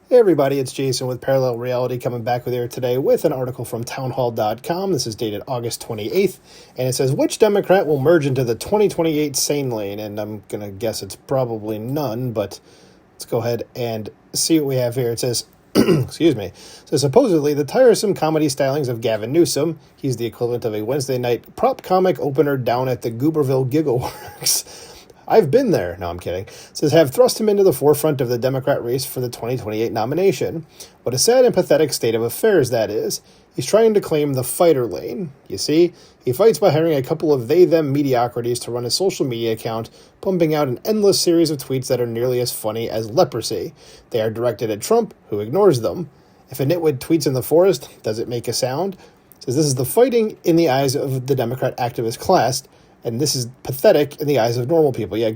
Hey everybody, it's Jason with Parallel Reality coming back with you today with an article from Townhall.com. This is dated August 28th, and it says, which Democrat will merge into the 2028 Sane lane? And I'm going to guess it's probably none, but let's go ahead and see what we have here. It says, excuse me, so supposedly the tiresome comedy stylings of Gavin Newsom, he's the equivalent of a Wednesday night prop comic opener down at the Gooberville Giggle Works. I've been there. No, I'm kidding. It says, have thrust him into the forefront of the Democrat race for the 2028 nomination. What a sad and pathetic state of affairs that is. He's trying to claim the fighter lane. You see, he fights by hiring a couple of they-them mediocrities to run his social media account, pumping out an endless series of tweets that are nearly as funny as leprosy. They are directed at Trump, who ignores them. If a nitwit tweets in the forest, does it make a sound? It says, this is the fighting in the eyes of the Democrat activist class, and this is pathetic in the eyes of normal people. Yeah,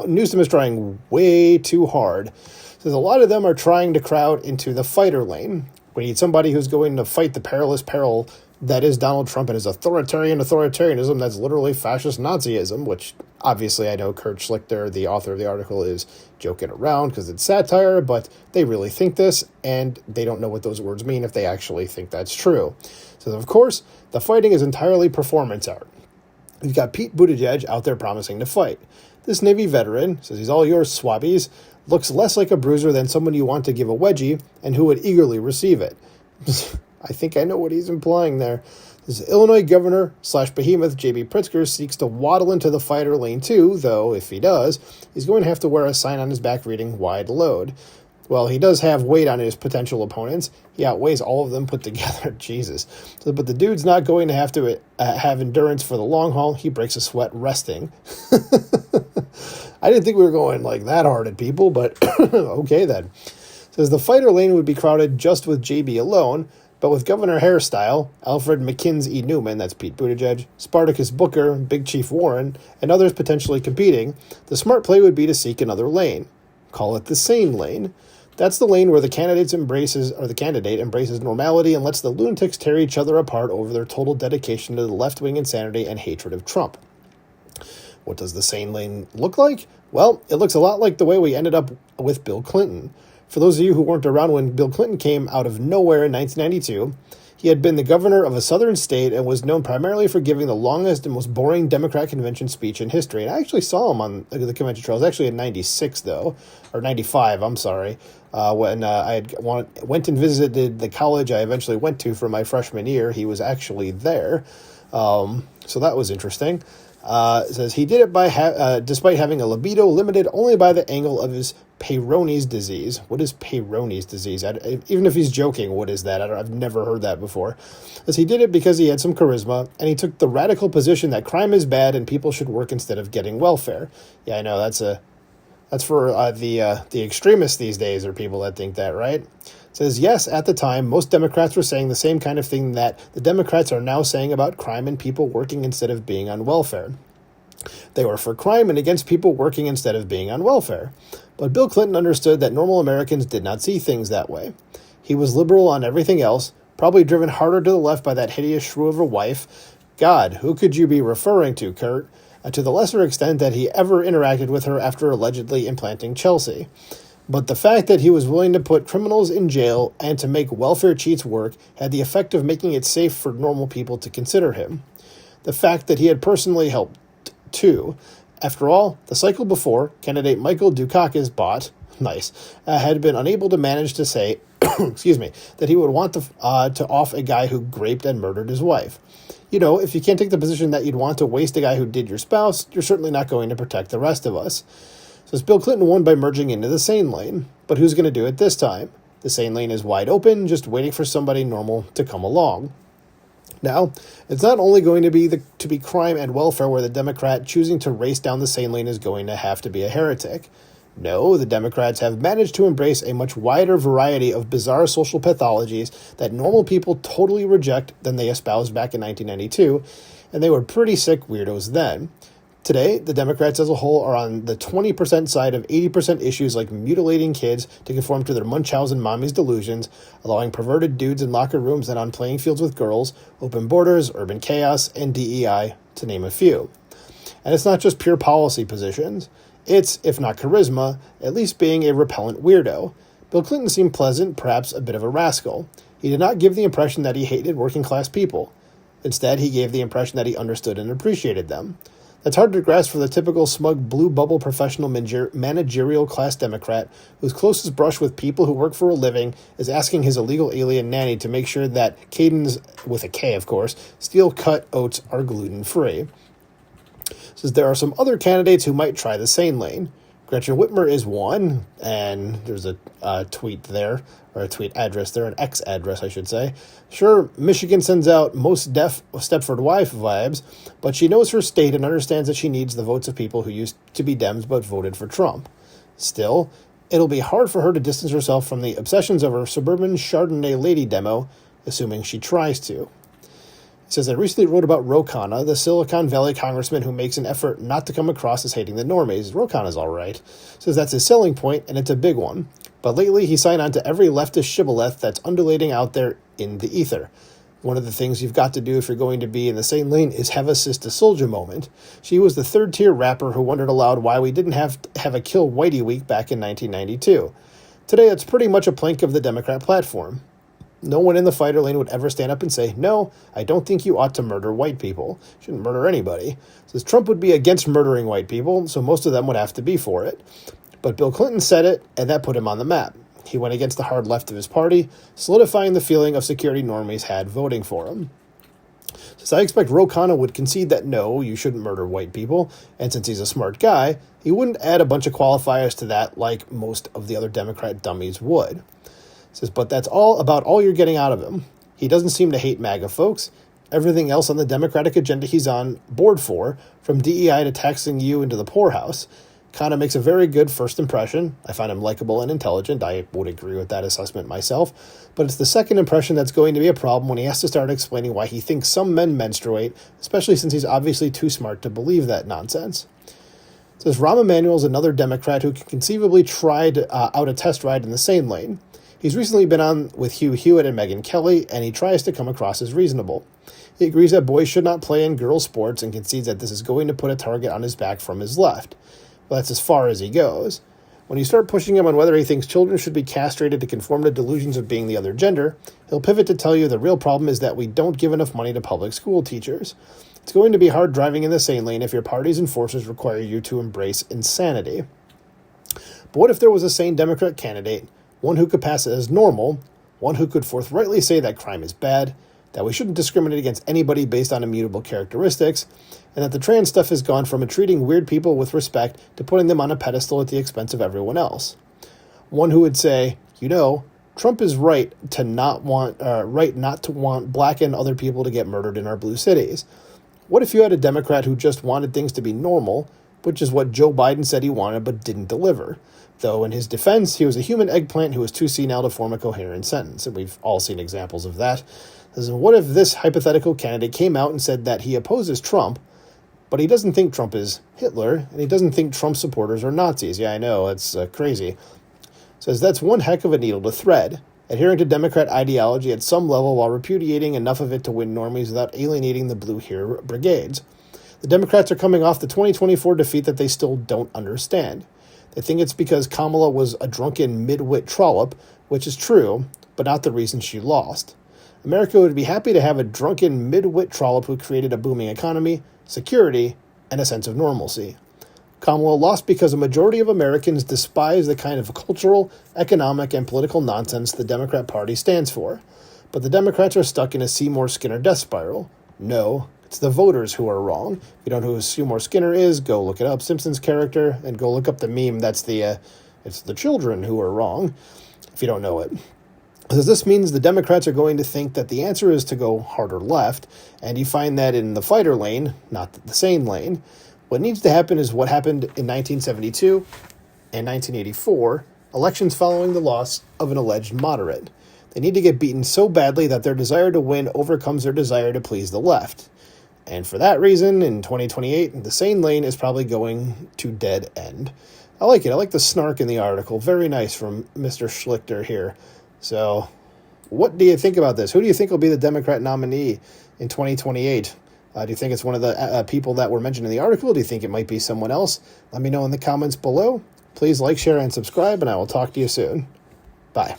Newsom is trying way too hard. So a lot of them are trying to crowd into the fighter lane. We need somebody who's going to fight the perilous peril that is Donald Trump and his authoritarianism that's literally fascist Nazism, which obviously I know Kurt Schlichter, the author of the article, is joking around because it's satire, but they really think this, and they don't know what those words mean if they actually think that's true. So, of course, the fighting is entirely performance art. You've got Pete Buttigieg out there promising to fight. This Navy veteran, says he's all yours, swabbies, looks less like a bruiser than someone you want to give a wedgie and who would eagerly receive it. I think I know what he's implying there. This Illinois governor / behemoth J.B. Pritzker seeks to waddle into the fighter lane too, though if he does, he's going to have to wear a sign on his back reading wide load. Well, he does have weight on his potential opponents. He outweighs all of them put together. Jesus. So, but the dude's not going to have to have endurance for the long haul. He breaks a sweat resting. I didn't think we were going like that hard at people, but okay then. Says the fighter lane would be crowded just with JB alone, but with Governor Hairstyle, Alfred McKinsey E. Newman, that's Pete Buttigieg, Spartacus Booker, Big Chief Warren, and others potentially competing, the smart play would be to seek another lane. Call it the sane lane. That's the lane where the candidate embraces normality and lets the lunatics tear each other apart over their total dedication to the left-wing insanity and hatred of Trump. What does the sane lane look like? Well, it looks a lot like the way we ended up with Bill Clinton. For those of you who weren't around when Bill Clinton came out of nowhere in 1992, he had been the governor of a southern state and was known primarily for giving the longest and most boring Democrat convention speech in history. And I actually saw him on the convention trail. It was actually in 96, though, or 95, I'm sorry, when I went and visited the college I eventually went to for my freshman year. He was actually there. So that was interesting. It says he did it by despite having a libido limited only by the angle of his Peyronie's disease. What is Peyronie's disease? Even if he's joking, what is that? I've never heard that before. As he did it because he had some charisma, and he took the radical position that crime is bad and people should work instead of getting welfare. Yeah, I know that's for the extremists these days, or people that think that, right? It says, yes, at the time, most Democrats were saying the same kind of thing that the Democrats are now saying about crime and people working instead of being on welfare. They were for crime and against people working instead of being on welfare. But Bill Clinton understood that normal Americans did not see things that way. He was liberal on everything else, probably driven harder to the left by that hideous shrew of a wife. God, who could you be referring to, Kurt? To the lesser extent that he ever interacted with her after allegedly implanting Chelsea. But the fact that he was willing to put criminals in jail and to make welfare cheats work had the effect of making it safe for normal people to consider him. The fact that he had personally helped, too. After all, the cycle before, candidate Michael Dukakis had been unable to manage to say, excuse me, that he would want to off a guy who raped and murdered his wife. You know, if you can't take the position that you'd want to waste a guy who did your spouse, you're certainly not going to protect the rest of us. So Bill Clinton won by merging into the sane lane. But who's going to do it this time? The sane lane is wide open, just waiting for somebody normal to come along. Now, it's not only going to be crime and welfare where the Democrat choosing to race down the sane lane is going to have to be a heretic. No, the Democrats have managed to embrace a much wider variety of bizarre social pathologies that normal people totally reject than they espoused back in 1992, and they were pretty sick weirdos then. Today, the Democrats as a whole are on the 20% side of 80% issues like mutilating kids to conform to their Munchausen mommy's delusions, allowing perverted dudes in locker rooms and on playing fields with girls, open borders, urban chaos, and DEI, to name a few. And it's not just pure policy positions. It's, if not charisma, at least being a repellent weirdo. Bill Clinton seemed pleasant, perhaps a bit of a rascal. He did not give the impression that he hated working-class people. Instead, he gave the impression that he understood and appreciated them. That's hard to grasp for the typical smug blue bubble professional managerial class Democrat whose closest brush with people who work for a living is asking his illegal alien nanny to make sure that Caden's, with a K of course, steel-cut oats are gluten-free. Says there are some other candidates who might try the sane lane. Gretchen Whitmer is one, and there's a tweet there, or a tweet address there, an X address, I should say. Sure, Michigan sends out most deaf Stepford wife vibes, but she knows her state and understands that she needs the votes of people who used to be Dems but voted for Trump. Still, it'll be hard for her to distance herself from the obsessions of her suburban Chardonnay lady demo, assuming she tries to. He says, I recently wrote about Ro Khanna, the Silicon Valley congressman who makes an effort not to come across as hating the normies. Ro Khanna's all right. Says that's his selling point, and it's a big one. But lately, he signed on to every leftist shibboleth that's undulating out there in the ether. One of the things you've got to do if you're going to be in the same lane is have a Sister Soldier moment. She was the third-tier rapper who wondered aloud why we didn't have a Kill Whitey week back in 1992. Today, it's pretty much a plank of the Democrat platform. No one in the fighter lane would ever stand up and say, no, I don't think you ought to murder white people. You shouldn't murder anybody. Says Trump would be against murdering white people, so most of them would have to be for it. But Bill Clinton said it, and that put him on the map. He went against the hard left of his party, solidifying the feeling of security normies had voting for him. Says I expect Ro Khanna would concede that no, you shouldn't murder white people, and since he's a smart guy, he wouldn't add a bunch of qualifiers to that like most of the other Democrat dummies would. Says, but that's all you're getting out of him. He doesn't seem to hate MAGA folks. Everything else on the Democratic agenda he's on board for, from DEI to taxing you into the poorhouse, kind of makes a very good first impression. I find him likable and intelligent. I would agree with that assessment myself. But it's the second impression that's going to be a problem when he has to start explaining why he thinks some men menstruate, especially since he's obviously too smart to believe that nonsense. It says Rahm Emanuel's another Democrat who can conceivably try out a test ride in the sane lane. He's recently been on with Hugh Hewitt and Megyn Kelly, and he tries to come across as reasonable. He agrees that boys should not play in girls' sports and concedes that this is going to put a target on his back from his left. Well, that's as far as he goes. When you start pushing him on whether he thinks children should be castrated to conform to delusions of being the other gender, he'll pivot to tell you the real problem is that we don't give enough money to public school teachers. It's going to be hard driving in the sane lane if your parties and forces require you to embrace insanity. But what if there was a sane Democrat candidate, one who could pass it as normal, one who could forthrightly say that crime is bad, that we shouldn't discriminate against anybody based on immutable characteristics, and that the trans stuff has gone from treating weird people with respect to putting them on a pedestal at the expense of everyone else. One who would say, Trump is right not to want black and other people to get murdered in our blue cities. What if you had a Democrat who just wanted things to be normal, which is what Joe Biden said he wanted but didn't deliver? Though in his defense, he was a human eggplant who was too senile to form a coherent sentence, and we've all seen examples of that. What if this hypothetical candidate came out and said that he opposes Trump, but he doesn't think Trump is Hitler, and he doesn't think Trump supporters are Nazis? Yeah, I know, it's crazy. Says that's one heck of a needle to thread, adhering to Democrat ideology at some level while repudiating enough of it to win normies without alienating the blue hair brigades. The Democrats are coming off the 2024 defeat that they still don't understand. They think it's because Kamala was a drunken midwit trollop, which is true, but not the reason she lost. America would be happy to have a drunken midwit trollop who created a booming economy, security, and a sense of normalcy. Kamala lost because a majority of Americans despise the kind of cultural, economic, and political nonsense the Democrat Party stands for. But the Democrats are stuck in a Seymour Skinner death spiral. No, it's the voters who are wrong. If you don't know who Seymour Skinner is, go look it up. Simpsons character, and go look up the meme. That's it's the children who are wrong, if you don't know it. Because this means the Democrats are going to think that the answer is to go harder left, and you find that in the fighter lane, not the sane lane. What needs to happen is what happened in 1972 and 1984, elections following the loss of an alleged moderate. They need to get beaten so badly that their desire to win overcomes their desire to please the left. And for that reason, in 2028, the sane lane is probably going to dead end. I like it. I like the snark in the article. Very nice from Mr. Schlichter here. So, what do you think about this? Who do you think will be the Democrat nominee in 2028? Do you think it's one of the people that were mentioned in the article? Do you think it might be someone else? Let me know in the comments below. Please like, share, and subscribe, and I will talk to you soon. Bye.